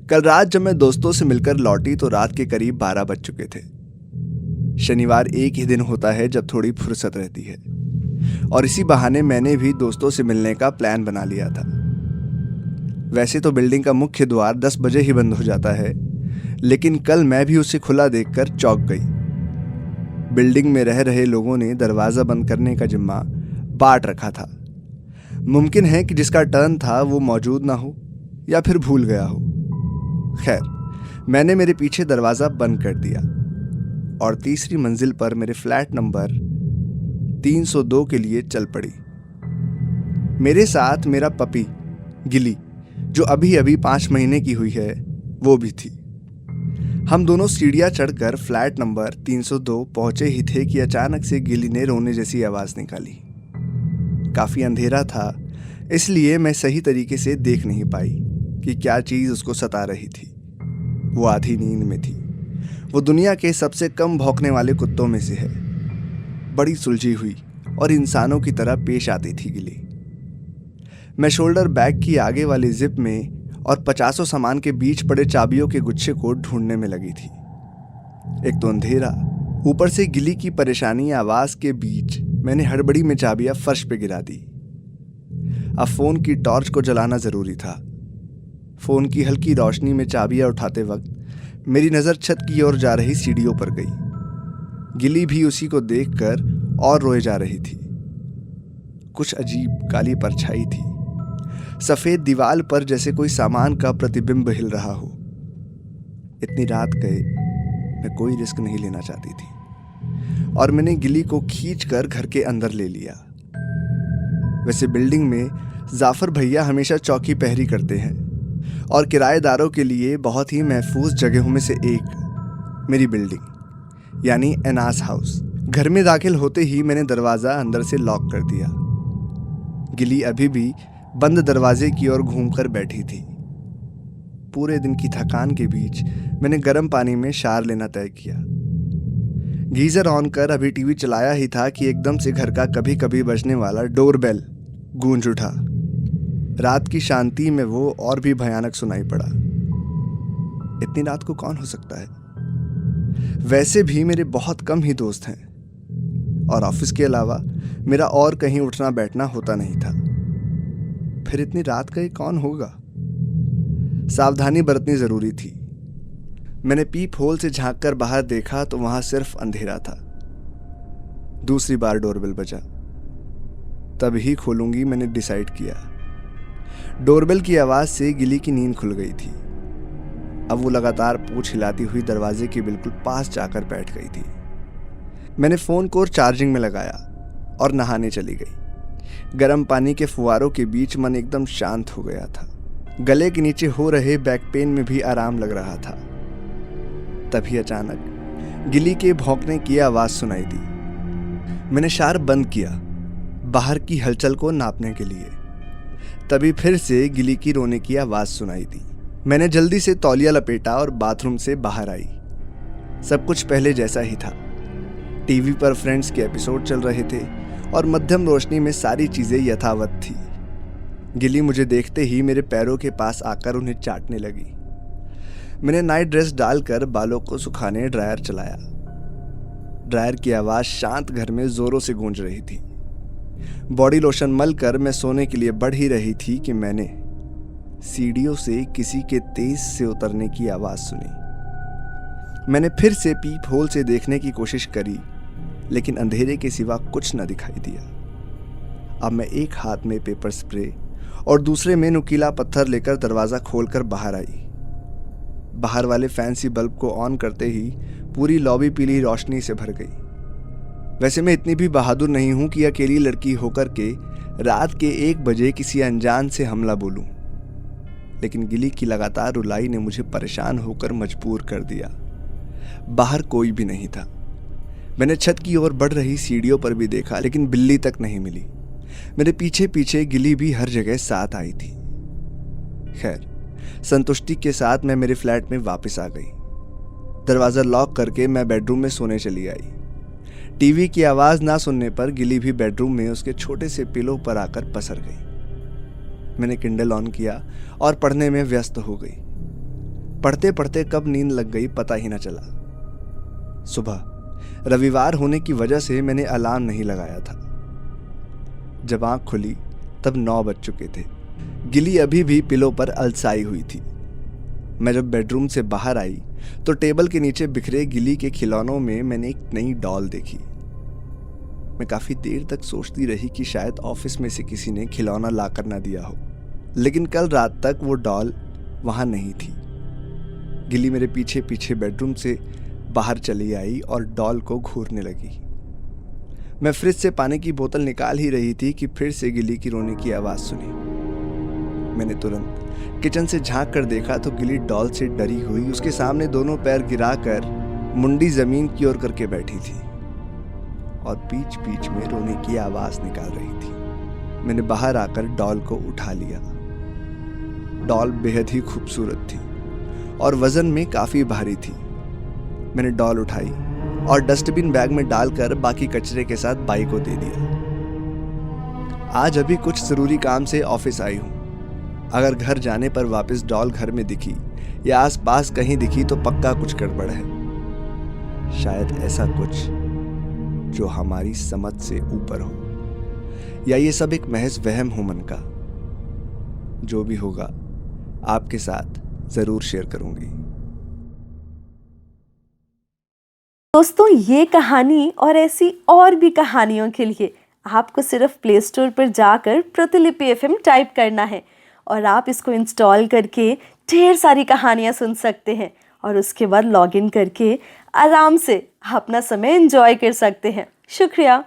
कल रात जब मैं दोस्तों से मिलकर लौटी तो रात के करीब 12 बज चुके थे। शनिवार एक ही दिन होता है जब थोड़ी फुर्सत रहती है और इसी बहाने मैंने भी दोस्तों से मिलने का प्लान बना लिया था। वैसे तो बिल्डिंग का मुख्य द्वार 10 बजे ही बंद हो जाता है, लेकिन कल मैं भी उसे खुला देखकर चौंक गई। बिल्डिंग में रह रहे लोगों ने दरवाज़ा बंद करने का जिम्मा बांट रखा था। मुमकिन है कि जिसका टर्न था वो मौजूद ना हो या फिर भूल गया हो। खैर, मैंने मेरे पीछे दरवाज़ा बंद कर दिया और तीसरी मंजिल पर मेरे फ्लैट नंबर 302 के लिए चल पड़ी। मेरे साथ मेरा पपी गिली, जो अभी अभी 5 महीने की हुई है, वो भी थी। हम दोनों सीढ़ियाँ चढ़कर फ्लैट नंबर 302 पहुंचे ही थे कि अचानक से गिली ने रोने जैसी आवाज़ निकाली। काफ़ी अंधेरा था, इसलिए मैं सही तरीके से देख नहीं पाई कि क्या चीज़ उसको सता रही थी। वो आधी नींद में थी। वो दुनिया के सबसे कम भौंकने वाले कुत्तों में से है। बड़ी सुलझी हुई और इंसानों की तरह पेश आती थी गिली। मैं शोल्डर बैग की आगे वाली जिप में और 50 सामान के बीच पड़े चाबियों के गुच्छे को ढूंढने में लगी थी। एक तो अंधेरा, ऊपर से गिली की परेशानी आवाज़ के बीच मैंने हड़बड़ी में चाबियां फर्श पे गिरा दी। अब फ़ोन की टॉर्च को जलाना ज़रूरी था। फ़ोन की हल्की रोशनी में चाबियां उठाते वक्त मेरी नज़र छत की ओर जा रही सीढ़ियों पर गई। गिली भी उसी को देखकर और रोए जा रही थी। कुछ अजीब काली परछाई थी, सफ़ेद दीवार पर जैसे कोई सामान का प्रतिबिंब हिल रहा हो। इतनी रात गए मैं कोई रिस्क नहीं लेना चाहती थी और मैंने गिली को खींचकर घर के अंदर ले लिया। वैसे बिल्डिंग में जाफर भैया हमेशा चौकी पहरी करते हैं और किराएदारों के लिए बहुत ही महफूज जगहों में से एक मेरी बिल्डिंग यानी एनास हाउस। घर में दाखिल होते ही मैंने दरवाज़ा अंदर से लॉक कर दिया। गिली अभी भी बंद दरवाजे की ओर घूमकर बैठी थी। पूरे दिन की थकान के बीच मैंने गर्म पानी में शावर लेना तय किया। गीज़र ऑन कर अभी टीवी चलाया ही था कि एकदम से घर का कभी कभी बजने वाला डोरबेल गूंज उठा। रात की शांति में वो और भी भयानक सुनाई पड़ा। इतनी रात को कौन हो सकता है? वैसे भी मेरे बहुत कम ही दोस्त हैं और ऑफिस के अलावा मेरा और कहीं उठना बैठना होता नहीं था। फिर इतनी रात का ये कौन होगा? सावधानी बरतनी जरूरी थी। मैंने पीप होल से झांककर बाहर देखा तो वहां सिर्फ अंधेरा था। दूसरी बार डोरबेल बजा। तभी खोलूंगी मैंने डिसाइड किया। डोरबेल की आवाज से गिली की नींद खुल गई थी। अब वो लगातार पूंछ हिलाती हुई दरवाजे के बिल्कुल पास जाकर बैठ गई थी। मैंने फोन को चार्जिंग में लगाया और नहाने चली गई। गर्म पानी के फुवारों के बीच मन एकदम शांत हो गया था। गले के नीचे हो रहे बैक पेन में भी आराम लग रहा था। तभी अचानक गिली के भौंकने की आवाज सुनाई दी। मैंने शावर बंद किया बाहर की हलचल को नापने के लिए। तभी फिर से गिली की रोने की आवाज सुनाई दी। मैंने जल्दी से तौलिया लपेटा और बाथरूम से बाहर आई। सब कुछ पहले जैसा ही था। टीवी पर फ्रेंड्स के एपिसोड चल रहे थे और मध्यम रोशनी में सारी चीजें यथावत थी। गिली मुझे देखते ही मेरे पैरों के पास आकर उन्हें चाटने लगी। मैंने नाइट ड्रेस डालकर बालों को सुखाने ड्रायर चलाया। ड्रायर की आवाज शांत घर में जोरों से गूंज रही थी। बॉडी लोशन मलकर मैं सोने के लिए बढ़ ही रही थी कि मैंने सीढ़ियों से किसी के तेज से उतरने की आवाज सुनी। मैंने फिर से पीप होल से देखने की कोशिश करी, लेकिन अंधेरे के सिवा कुछ न दिखाई दिया। अब मैं एक हाथ में पेपर स्प्रे और दूसरे में नुकीला पत्थर लेकर दरवाजा खोलकर बाहर आई। बाहर वाले फैंसी बल्ब को ऑन करते ही पूरी लॉबी पीली रोशनी से भर गई। वैसे मैं इतनी भी बहादुर नहीं हूं कि अकेली लड़की होकर के रात के 1 बजे किसी अनजान से हमला बोलूं, लेकिन गिली की लगातार रुलाई ने मुझे परेशान होकर मजबूर कर दिया। बाहर कोई भी नहीं था। मैंने छत की ओर बढ़ रही सीढ़ियों पर भी देखा, लेकिन बिल्ली तक नहीं मिली। मेरे पीछे पीछे गिली भी हर जगह साथ आई थी। खैर, संतुष्टि के साथ मैं मेरे फ्लैट में वापस आ गई। दरवाज़ा लॉक करके मैं बेडरूम में सोने चली आई। टीवी की आवाज़ ना सुनने पर गिली भी बेडरूम में उसके छोटे से पिलो पर आकर पसर गई। मैंने किंडल ऑन किया और पढ़ने में व्यस्त हो गई। पढ़ते पढ़ते कब नींद लग गई पता ही ना चला। सुबह रविवार होने की वजह से मैंने अलार्म नहीं लगाया था। जब आंख खुली तब 9 बज चुके थे। गिली अभी भी पिलो पर अलसाई हुई थी। मैं जब बेडरूम से बाहर आई तो टेबल के नीचे बिखरे गिली के खिलौनों में मैंने एक नई डॉल देखी। मैं काफी देर तक सोचती रही कि शायद ऑफिस में से किसी ने खिलौना लाकर ना दिया हो, लेकिन कल रात तक वो डॉल वहां नहीं थी। गिली मेरे पीछे पीछे बेडरूम से बाहर चली आई और डॉल को घूरने लगी। मैं फ्रिज से पानी की बोतल निकाल ही रही थी कि फिर से गिली की रोने की आवाज सुनी। मैंने तुरंत किचन से झांक कर देखा तो गिली डॉल से डरी हुई उसके सामने दोनों पैर गिराकर मुंडी जमीन की ओर करके बैठी थी और बीच बीच में रोने की आवाज निकाल रही थी। मैंने बाहर आकर डॉल को उठा लिया। डॉल बेहद ही खूबसूरत थी और वजन में काफी भारी थी। मैंने डॉल उठाई और डस्टबिन बैग में डालकर बाकी कचरे के साथ बाई को दे दिया। आज अभी कुछ जरूरी काम से ऑफिस आई हूं। अगर घर जाने पर वापस डॉल घर में दिखी या आसपास कहीं दिखी तो पक्का कुछ गड़बड़ है। शायद ऐसा कुछ जो हमारी समझ से ऊपर हो, या ये सब एक महज वहम हो मन का। जो भी होगा आपके साथ जरूर शेयर करूंगी। दोस्तों, ये कहानी और ऐसी और भी कहानियों के लिए आपको सिर्फ प्ले स्टोर पर जाकर प्रतिलिपि FM टाइप करना है और आप इसको इंस्टॉल करके ढेर सारी कहानियाँ सुन सकते हैं और उसके बाद लॉगिन करके आराम से अपना समय एंजॉय कर सकते हैं। शुक्रिया।